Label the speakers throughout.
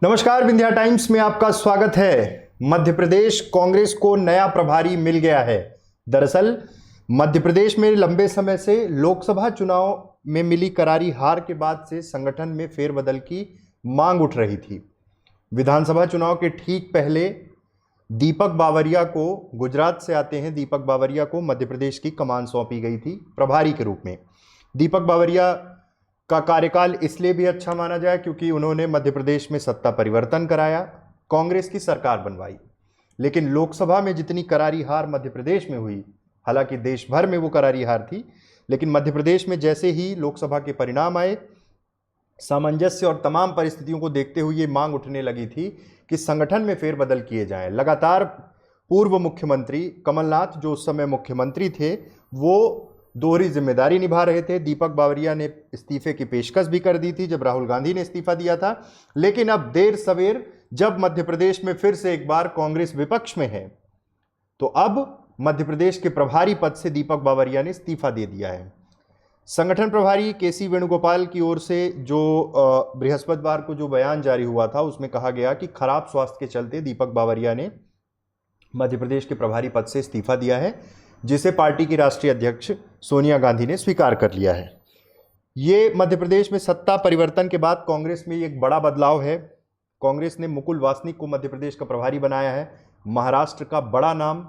Speaker 1: नमस्कार, विंध्या टाइम्स में आपका स्वागत है। मध्य प्रदेश कांग्रेस को नया प्रभारी मिल गया है। दरअसल मध्य प्रदेश में लंबे समय से लोकसभा चुनाव में मिली करारी हार के बाद से संगठन में फेरबदल की मांग उठ रही थी। विधानसभा चुनाव के ठीक पहले दीपक बावरिया को, गुजरात से आते हैं दीपक बावरिया को, मध्य प्रदेश की कमान सौंपी गई थी प्रभारी के रूप में। दीपक बावरिया का कार्यकाल इसलिए भी अच्छा माना जाए क्योंकि उन्होंने मध्य प्रदेश में सत्ता परिवर्तन कराया, कांग्रेस की सरकार बनवाई। लेकिन लोकसभा में जितनी करारी हार मध्य प्रदेश में हुई, हालांकि देश भर में वो करारी हार थी, लेकिन मध्य प्रदेश में जैसे ही लोकसभा के परिणाम आए, सामंजस्य और तमाम परिस्थितियों को देखते हुए ये मांग उठने लगी थी कि संगठन में फेरबदल किए जाएं। लगातार पूर्व मुख्यमंत्री कमलनाथ, जो उस समय मुख्यमंत्री थे, वो दोहरी जिम्मेदारी निभा रहे थे। दीपक बावरिया ने इस्तीफे की पेशकश भी कर दी थी जब राहुल गांधी ने इस्तीफा दिया था। लेकिन अब देर सवेर जब मध्य प्रदेश में फिर से एक बार कांग्रेस विपक्ष में है, तो अब मध्य प्रदेश के प्रभारी पद से दीपक बावरिया ने इस्तीफा दे दिया है। संगठन प्रभारी के.सी. वेणुगोपाल की ओर से जो बृहस्पतिवार को जो बयान जारी हुआ था, उसमें कहा गया कि खराब स्वास्थ्य के चलते दीपक बावरिया ने मध्य प्रदेश के प्रभारी पद से इस्तीफा दिया है, जिसे पार्टी की राष्ट्रीय अध्यक्ष सोनिया गांधी ने स्वीकार कर लिया है। ये मध्य प्रदेश में सत्ता परिवर्तन के बाद कांग्रेस में एक बड़ा बदलाव है। कांग्रेस ने मुकुल वासनिक को मध्य प्रदेश का प्रभारी बनाया है। महाराष्ट्र का बड़ा नाम,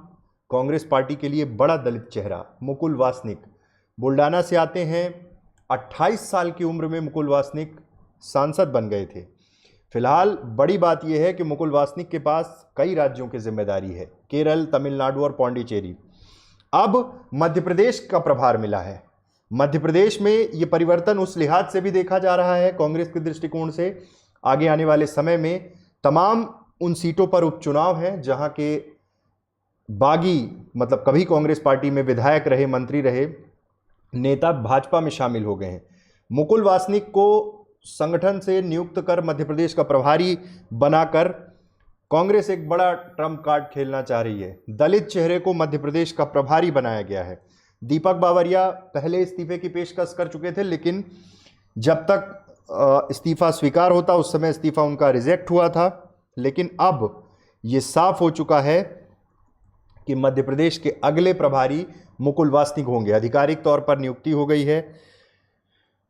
Speaker 1: कांग्रेस पार्टी के लिए बड़ा दलित चेहरा मुकुल वासनिक, बुल्डाना से आते हैं। 28 साल की उम्र में मुकुल वासनिक सांसद बन गए थे। फिलहाल बड़ी बात यह है कि मुकुल वासनिक के पास कई राज्यों की जिम्मेदारी है, केरल, तमिलनाडु और पौंडीचेरी। अब मध्य प्रदेश का प्रभार मिला है। मध्य प्रदेश में ये परिवर्तन उस लिहाज से भी देखा जा रहा है कांग्रेस के दृष्टिकोण से, आगे आने वाले समय में तमाम उन सीटों पर उपचुनाव हैं जहां के बागी, मतलब कभी कांग्रेस पार्टी में विधायक रहे, मंत्री रहे, नेता भाजपा में शामिल हो गए हैं। मुकुल वासनिक को संगठन से नियुक्त कर मध्य प्रदेश का प्रभारी बनाकर कांग्रेस एक बड़ा ट्रम्प कार्ड खेलना चाह रही है। दलित चेहरे को मध्य प्रदेश का प्रभारी बनाया गया है। दीपक बावरिया पहले इस्तीफे की पेशकश कर चुके थे, लेकिन जब तक इस्तीफा स्वीकार होता उस समय इस्तीफा उनका रिजेक्ट हुआ था। लेकिन अब ये साफ हो चुका है कि मध्य प्रदेश के अगले प्रभारी मुकुल वासनिक होंगे। आधिकारिक तौर पर नियुक्ति हो गई है।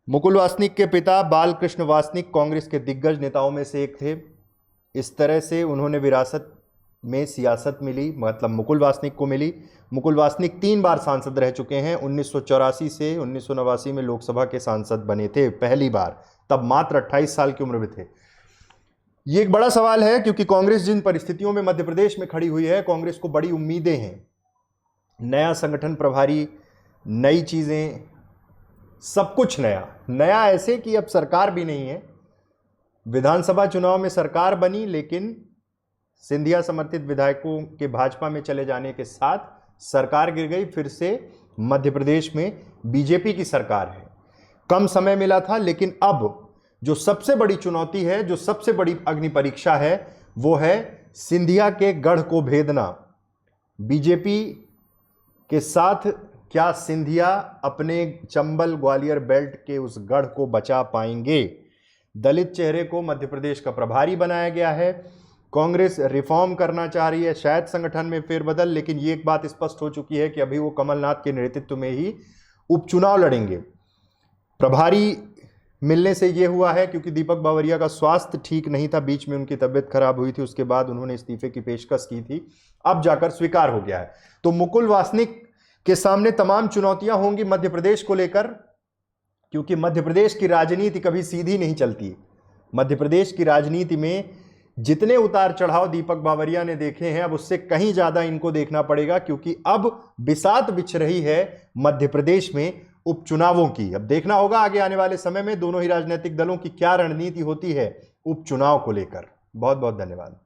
Speaker 1: मुकुल वासनिक के पिता बालकृष्ण वासनिक कांग्रेस के दिग्गज नेताओं में से एक थे। इस तरह से उन्होंने विरासत में सियासत मिली, मतलब मुकुल वासनिक को मिली। मुकुल वासनिक 3 बार सांसद रह चुके हैं। 1984 से 1989 में लोकसभा के सांसद बने थे पहली बार, तब मात्र 28 साल की उम्र में थे। ये एक बड़ा सवाल है क्योंकि कांग्रेस जिन परिस्थितियों में मध्य प्रदेश में खड़ी हुई है, कांग्रेस को बड़ी उम्मीदें हैं। नया संगठन प्रभारी, नई चीज़ें, सब कुछ नया नया, ऐसे कि अब सरकार भी नहीं है। विधानसभा चुनाव में सरकार बनी, लेकिन सिंधिया समर्थित विधायकों के भाजपा में चले जाने के साथ सरकार गिर गई। फिर से मध्य प्रदेश में बीजेपी की सरकार है। कम समय मिला था, लेकिन अब जो सबसे बड़ी चुनौती है, जो सबसे बड़ी अग्नि परीक्षा है, वो है सिंधिया के गढ़ को भेदना। बीजेपी के साथ क्या सिंधिया अपने चंबल ग्वालियर बेल्ट के उस गढ़ को बचा पाएंगे? दलित चेहरे को मध्य प्रदेश का प्रभारी बनाया गया है। कांग्रेस रिफॉर्म करना चाह रही है, शायद संगठन में फेरबदल, लेकिन ये एक बात स्पष्ट हो चुकी है कि अभी वो कमलनाथ के नेतृत्व में ही उपचुनाव लड़ेंगे। प्रभारी मिलने से ये हुआ है क्योंकि दीपक बावरिया का स्वास्थ्य ठीक नहीं था, बीच में उनकी तबीयत खराब हुई थी, उसके बाद उन्होंने इस्तीफे की पेशकश की थी, अब जाकर स्वीकार हो गया है। तो मुकुल वासनिक के सामने तमाम चुनौतियां होंगी मध्य प्रदेश को लेकर, क्योंकि मध्य प्रदेश की राजनीति कभी सीधी नहीं चलती। मध्य प्रदेश की राजनीति में जितने उतार चढ़ाव दीपक बावरिया ने देखे हैं, अब उससे कहीं ज्यादा इनको देखना पड़ेगा, क्योंकि अब बिसात बिछ रही है मध्य प्रदेश में उपचुनावों की। अब देखना होगा आगे आने वाले समय में दोनों ही राजनीतिक दलों की क्या रणनीति होती है उपचुनाव को लेकर। बहुत बहुत धन्यवाद।